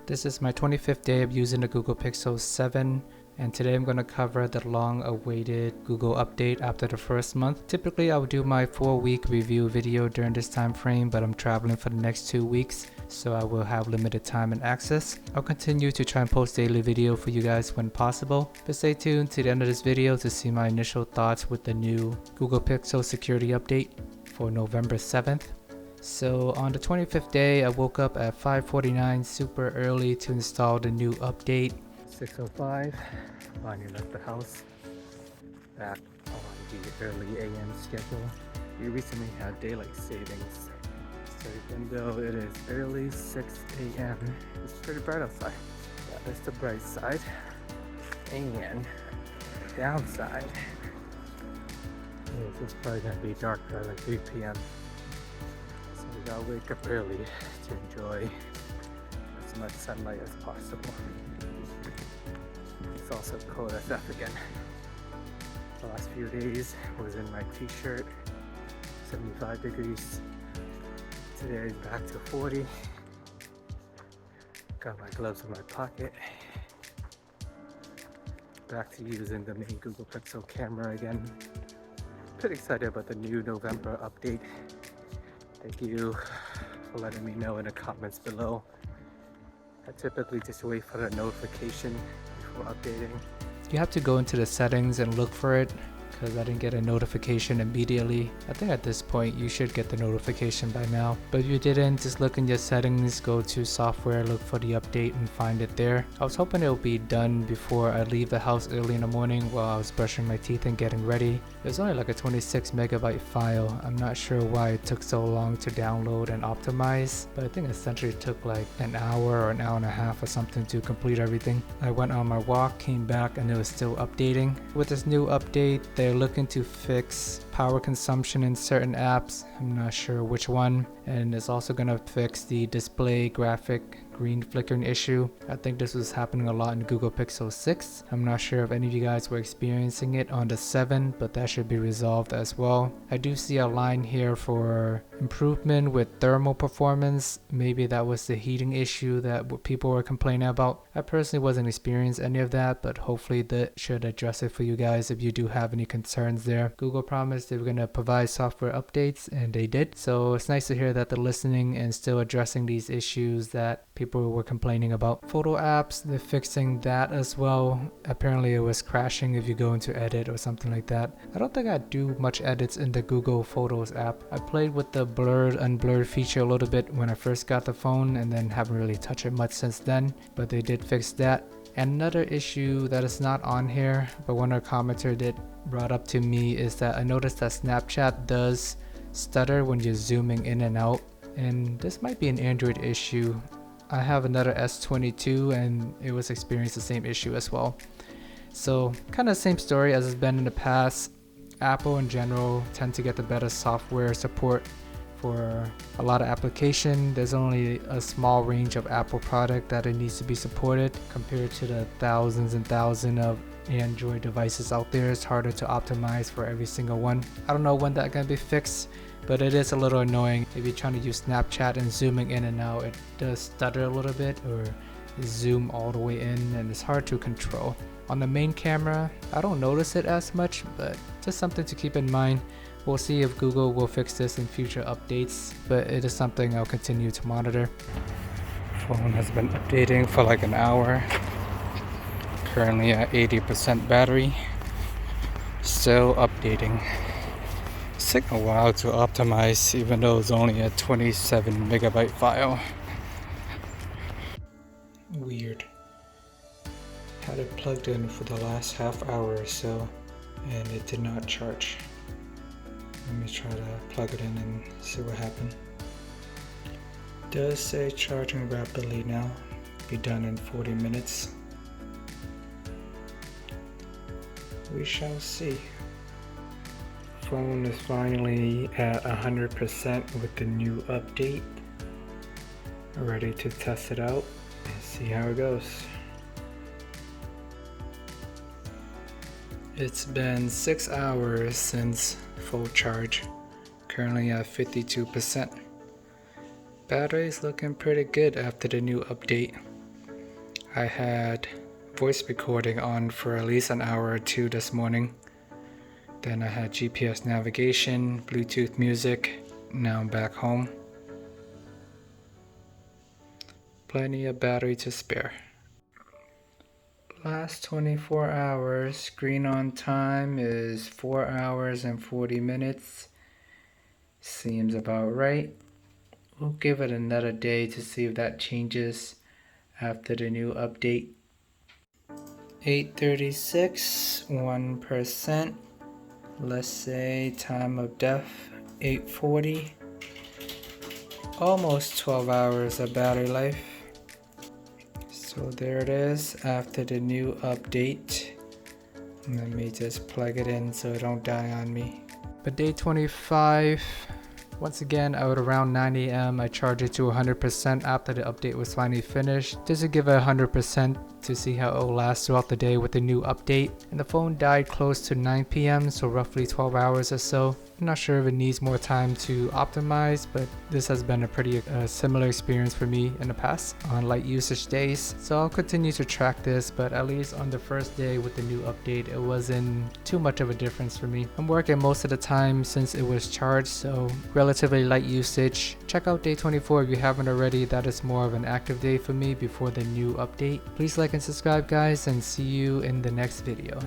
This is my 25th day of using the Google Pixel 7, and today I'm going to cover the long-awaited Google update after the first month. Typically I would do my 4-week review video during this time frame, but I'm traveling for the next 2 weeks, so I will have limited time and access. I'll continue to try and post daily video for you guys when possible, but stay tuned to the end of this video to see my initial thoughts with the new Google Pixel security update for November 7th. So on the 25th day, I woke up at 5:49 super early to install the new update. 6:05, finally left the house, back on the early AM schedule. We recently had daylight savings, so even though it is early 6 AM, it's pretty bright outside. That is the bright side, and the downside is it's probably going to be dark by like 3 PM. So we gotta wake up early to enjoy as much sunlight as possible. It's also cold SF again. The last few days was in my t-shirt, 75 degrees. Today back to 40. Got my gloves in my pocket. Back to using the main Google Pixel camera again. Pretty excited about the new November update. Thank you for letting me know in the comments below. I typically just wait for the notification before updating. You have to go into the settings and look for it, because I didn't get a notification immediately. I think at this point you should get the notification by now, but if you didn't, just look in your settings, go to software, look for the update and find it there. I was hoping it would be done before I leave the house early in the morning while I was brushing my teeth and getting ready. It was only like a 26 megabyte file. I'm not sure why it took so long to download and optimize, but I think essentially it took like an hour or an hour and a half or something to complete everything. I went on my walk, came back, and it was still updating. With this new update, they're looking to fix power consumption in certain apps. I'm not sure which one, and it's also going to fix the display graphic green flickering issue. I think this was happening a lot in Google Pixel 6. I'm not sure if any of you guys were experiencing it on the 7, but that should be resolved as well. I do see a line here for improvement with thermal performance. Maybe that was the heating issue that people were complaining about. I personally wasn't experiencing any of that, but hopefully that should address it for you guys if you do have any concerns there. Google promised they were going to provide software updates, and they did. So it's nice to hear that they're listening and still addressing these issues that people were complaining about. Photo apps, they're fixing that as well. Apparently it was crashing if you go into edit or something like that. I don't think I do much edits in the Google Photos app. I played with the blurred unblurred feature a little bit when I first got the phone, and then haven't really touched it much since then, but they did fix that. And another issue that is not on here, but one of the commenters did brought up to me, is that I noticed that Snapchat does stutter when you're zooming in and out, and this might be an Android issue. I have another S22 and it was experiencing the same issue as well. So kind of the same story as it's been in the past. Apple in general tend to get the better software support for a lot of application. There's only a small range of Apple product that it needs to be supported compared to the thousands and thousands of Android devices out there. It's harder to optimize for every single one. I don't know when that's gonna be fixed, but it is a little annoying. If you're trying to use Snapchat and zooming in and out, it does stutter a little bit or zoom all the way in, and it's hard to control. On the main camera, I don't notice it as much, but just something to keep in mind. We'll see if Google will fix this in future updates, but it is something I'll continue to monitor. Phone has been updating for like an hour. Currently at 80% battery. Still updating. It's taking a while to optimize, even though it's only a 27 megabyte file. Weird. Had it plugged in for the last half hour or so, and it did not charge. Let me try to plug it in and see what happened. Does say charging rapidly now. Be done in 40 minutes. We shall see. Phone is finally at 100% with the new update. Ready to test it out and see how it goes. It's been 6 hours since full charge. Currently at 52%. Battery's looking pretty good after the new update. I had voice recording on for at least an hour or two this morning. Then I had GPS navigation, Bluetooth music. Now I'm back home. Plenty of battery to spare. Last 24 hours, screen on time is 4 hours and 40 minutes. Seems about right. We'll give it another day to see if that changes after the new update. 8:36, 1%. Let's say time of death 8:40. Almost 12 hours of battery life. So there it is after the new update. Let me just plug it in so it don't die on me. But day 25, once again out around 9 a.m. I charged it to 100% after the update was finally finished, just to give it 100% to see how it will last throughout the day with the new update. And the phone died close to 9 p.m. so roughly 12 hours or so. I'm not sure if it needs more time to optimize, but this has been a pretty similar experience for me in the past on light usage days. So I'll continue to track this, but at least on the first day with the new update, it wasn't too much of a difference for me. I'm working most of the time since it was charged, so relatively light usage. Check out day 24 if you haven't already. That is more of an active day for me before the new update. Please like and subscribe, guys, and see you in the next video.